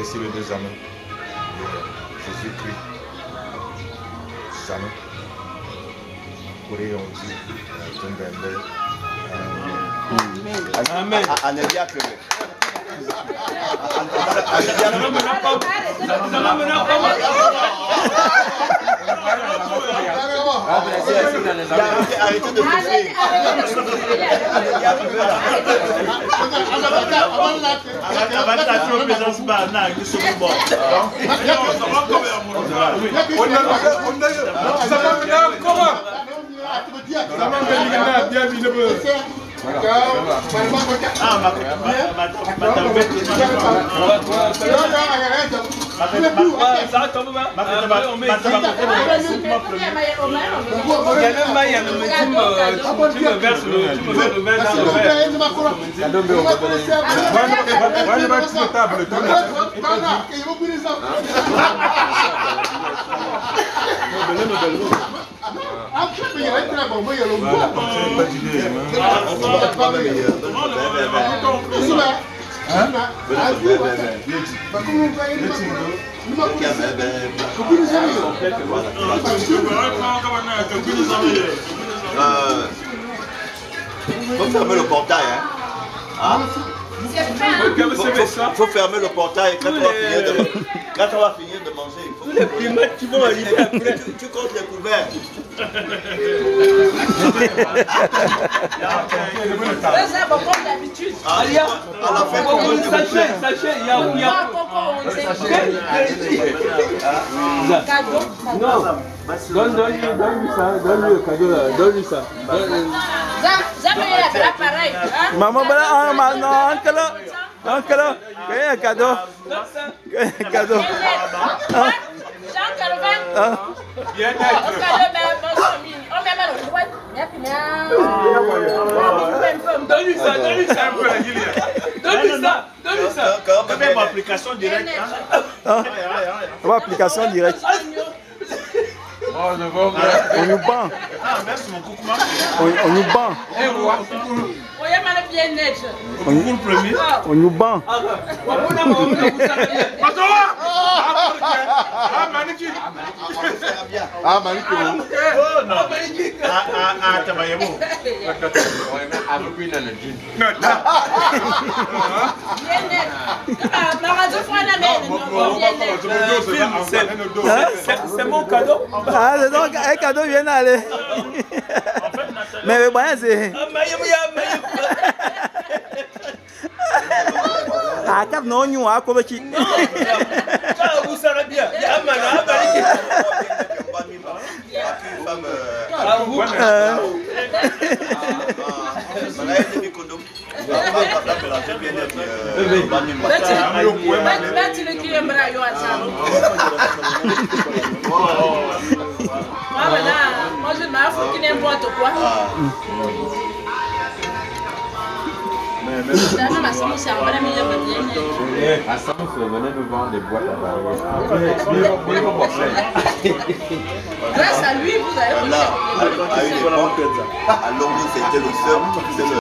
Ici les deux amants de Jésus-Christ. Jamais. Corée, on dit, Amen. Arrêtez de souffrir. Faut fermer le portail, hein? Faut fermer le portail quand on va finir de manger. Il faut les primates qui vont arriver après. Tu comptes les couverts. Ça va comme d'habitude. Sachez, il y a cadeau. Non, donne-lui ça, donne-lui le cadeau là, donne-lui ça. Pareil. Maman, non, uncle, il y a un cadeau. Cadeau. Donne-lui ça, donne-lui ça. Donne-lui ça, donne-lui ça. Même application directe. Application directe. On nous bat. Ah, merci mon coucou. On nous bat. On nous bat. C'est mon cadeau. Ah, c'est donc un cadeau vient d'aller. Mais le moyen c'est. Ah, cap non, nous à quoi tu. Vous savez bien. Moi je m'en fous qu'il n'importe quoi. Grâce à lui, vous avez. À Londres, c'était le seul.